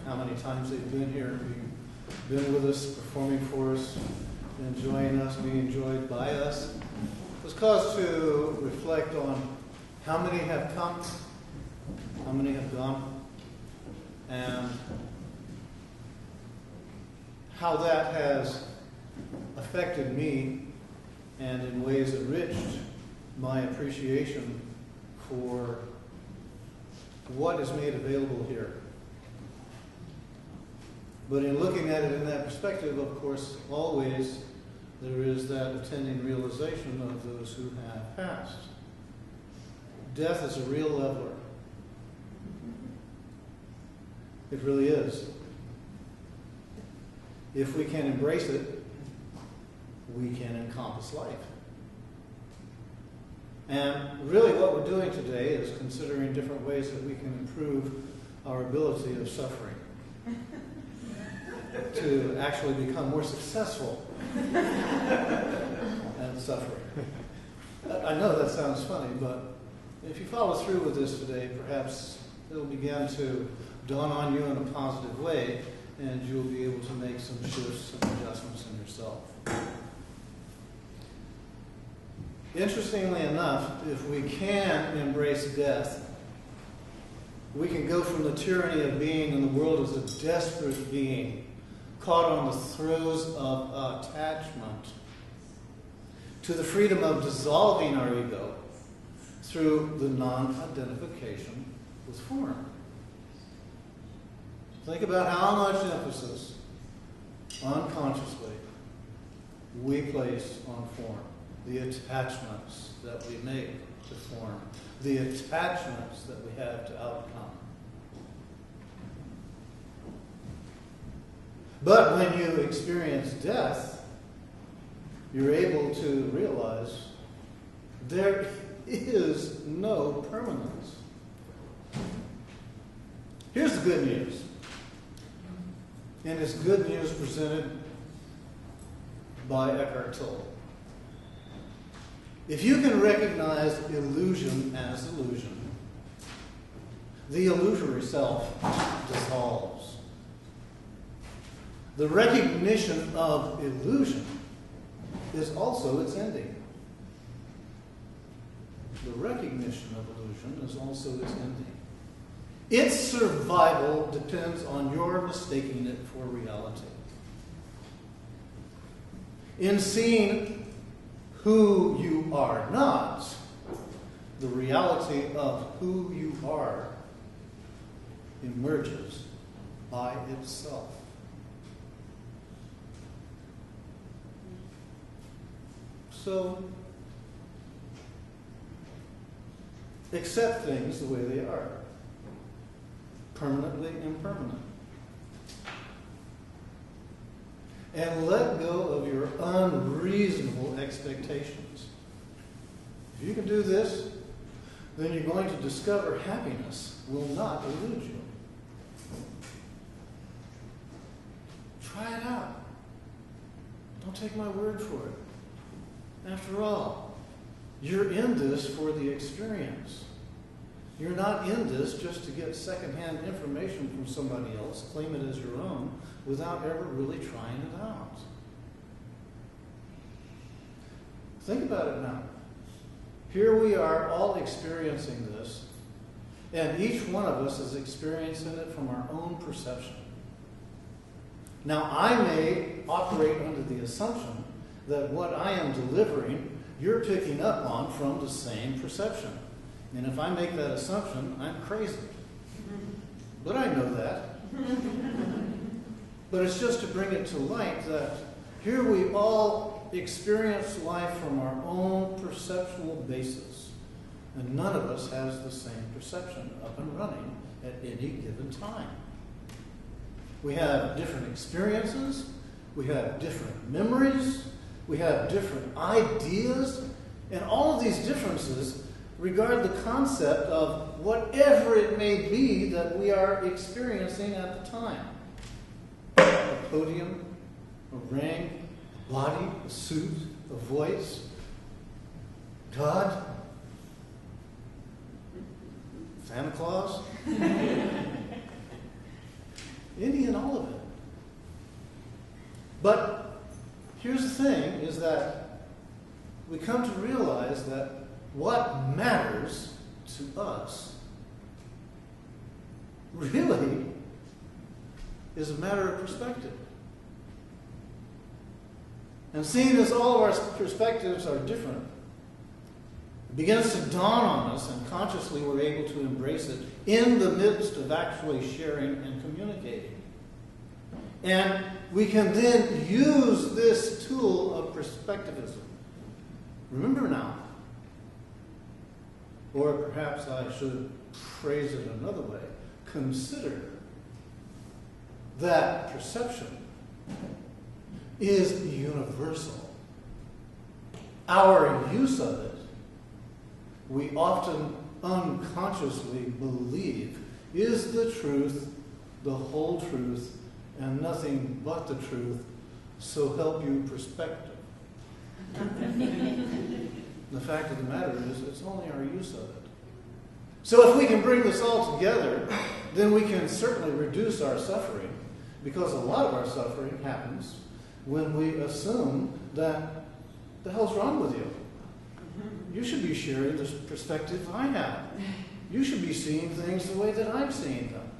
how many times they've been here, been with us, performing for us, enjoying us, being enjoyed by us. It was cause to reflect on how many have come, how many have gone, and how that has affected me and in ways enriched my appreciation for what is made available here. But in looking at it in that perspective, of course, always there is that attending realization of those who have passed. Death is a real leveler. It really is. If we can embrace it, we can encompass life. And really what we're doing today is considering different ways that we can improve our ability of suffering. To actually become more successful at suffering. I know that sounds funny, but if you follow through with this today, perhaps it'll begin to dawn on you in a positive way, and you'll be able to make some shifts and adjustments in yourself. Interestingly enough, if we can embrace death, we can go from the tyranny of being in the world as a desperate being, caught on the throes of attachment, to the freedom of dissolving our ego through the non-identification with form. Think about how much emphasis, unconsciously, we place on form. The attachments that we make to form. The attachments that we have to outcome. But when you experience death, you're able to realize there is no permanence. Here's the good news. And it's good news presented by Eckhart Tolle. If you can recognize illusion as illusion, the illusory self dissolves. The recognition of illusion is also its ending. The recognition of illusion is also its ending. Its survival depends on your mistaking it for reality. In seeing who you are not, the reality of who you are emerges by itself. So, accept things the way they are, permanently impermanent. And let go of your unreasonable expectations. If you can do this, then you're going to discover happiness will not elude you. Try it out. Don't take my word for it. After all, you're in this for the experience. You're not in this just to get secondhand information from somebody else, claim it as your own, without ever really trying it out. Think about it now. Here we are all experiencing this, and each one of us is experiencing it from our own perception. Now, I may operate under the assumption that what I am delivering, you're picking up on from the same perception. And if I make that assumption, I'm crazy. But I know that. But it's just to bring it to light that here we all experience life from our own perceptual basis. And none of us has the same perception up and running at any given time. We have different experiences. We have different memories. We have different ideas. And all of these differences regard the concept of whatever it may be that we are experiencing at the time. A podium, a ring, a body, a suit, a voice, God, Santa Claus. Any and all of it. But here's the thing, is that we come to realize that what matters to us really is a matter of perspective. And seeing as all of our perspectives are different, it begins to dawn on us, and consciously we're able to embrace it in the midst of actually sharing and communicating. And we can then use this tool of perspectivism. Remember now, or perhaps I should phrase it another way, consider that perception is universal. Our use of it, we often unconsciously believe, is the truth, the whole truth, and nothing but the truth, so help you perspective. The fact of the matter is, it's only our use of it. So if we can bring this all together, then we can certainly reduce our suffering, because a lot of our suffering happens when we assume that the hell's wrong with you. You should be sharing the perspective I have. You should be seeing things the way that I'm seeing them.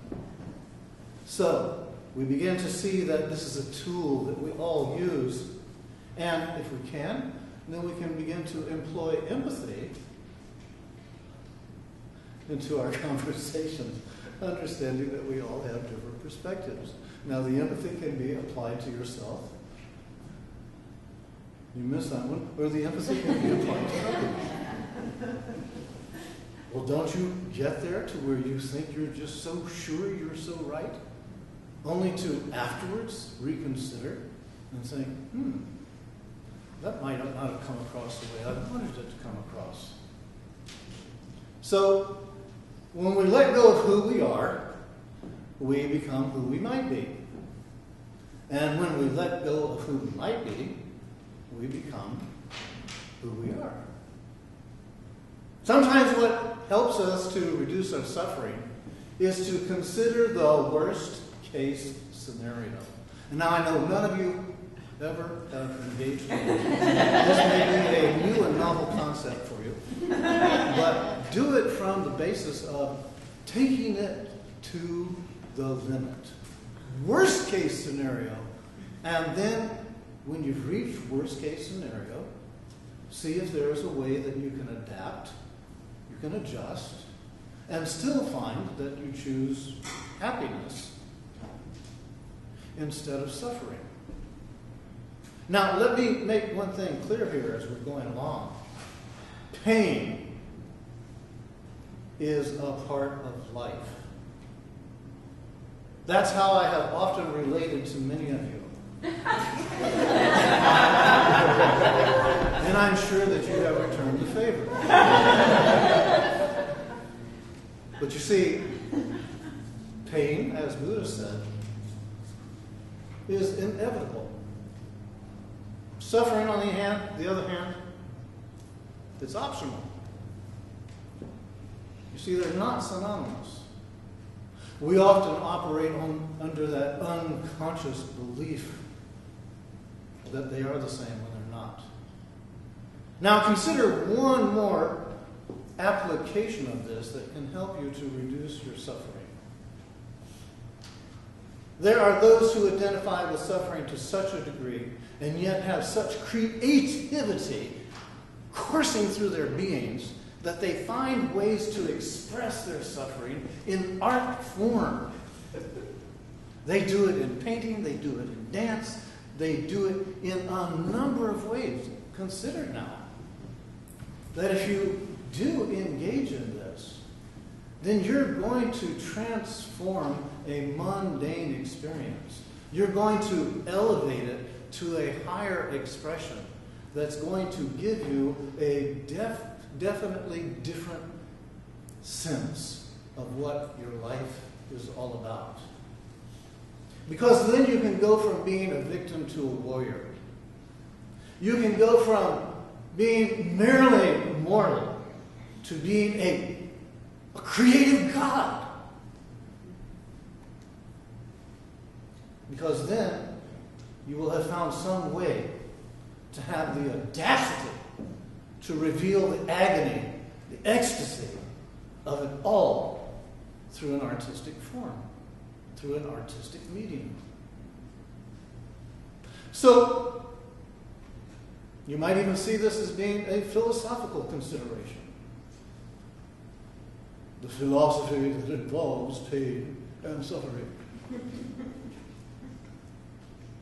So we begin to see that this is a tool that we all use, and if we can, then we can begin to employ empathy into our conversations, understanding that we all have different perspectives. Now, the empathy can be applied to yourself. You missed that one. Or the empathy can be applied to others. Well, don't you get there to where you think you're just so sure you're so right, only to afterwards reconsider and think, that might not have come across the way I wanted it to come across. So, when we let go of who we are, we become who we might be. And when we let go of who we might be, we become who we are. Sometimes what helps us to reduce our suffering is to consider the worst case scenario. And now I know none of you ever have engaged in this. This may be a new and novel concept for you. But do it from the basis of taking it to the limit. Worst case scenario. And then when you've reached worst case scenario, see if there is a way that you can adapt, you can adjust, and still find that you choose happiness instead of suffering. Now, let me make one thing clear here as we're going along. Pain is a part of life. That's how I have often related to many of you. And I'm sure that you have returned the favor. But you see, pain, as Buddha said, is inevitable. Suffering, on the other hand, it's optional. You see, they're not synonymous. We often operate under that unconscious belief that they are the same when they're not. Now consider one more application of this that can help you to reduce your suffering. There are those who identify with suffering to such a degree and yet have such creativity coursing through their beings that they find ways to express their suffering in art form. They do it in painting, they do it in dance, they do it in a number of ways. Consider now that if you do engage in this, then you're going to transform a mundane experience. You're going to elevate it to a higher expression that's going to give you a definitely different sense of what your life is all about. Because then you can go from being a victim to a warrior. You can go from being merely mortal to being a creative God. Because then you will have found some way to have the audacity to reveal the agony, the ecstasy of it all through an artistic form, through an artistic medium. So, you might even see this as being a philosophical consideration. The philosophy that involves pain and suffering.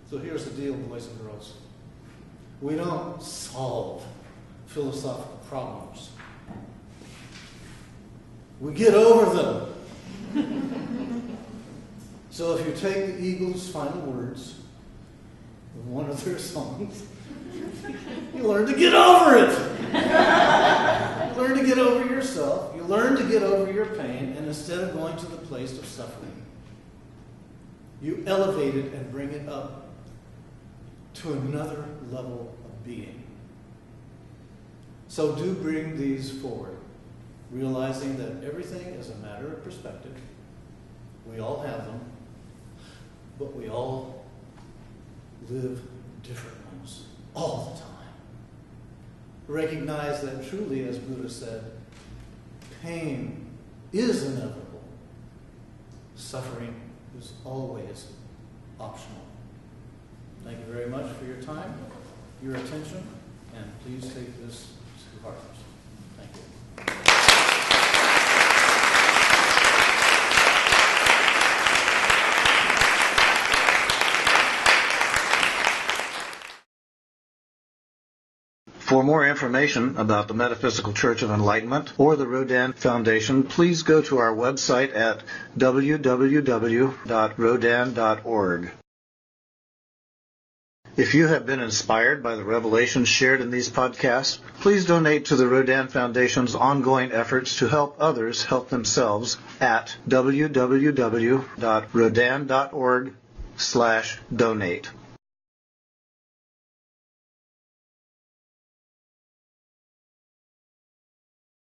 So here's the deal, boys and girls. We don't solve philosophical problems. We get over them. So if you take the Eagles' final words of one of their songs, you learn to get over it. You learn to get over yourself. You learn to get over your pain, and instead of going to the place of suffering, you elevate it and bring it up to another level of being. So do bring these forward, realizing that everything is a matter of perspective. We all have them, but we all live different ones all the time. Recognize that truly, as Buddha said, pain is inevitable. Suffering is always optional. Thank you very much for your time, your attention, and please take this to heart. Thank you. For more information about the Metaphysical Church of Enlightenment or the Rodin Foundation, please go to our website at www.rodin.org. If you have been inspired by the revelations shared in these podcasts, please donate to the Rodin Foundation's ongoing efforts to help others help themselves at www.rodin.org/donate.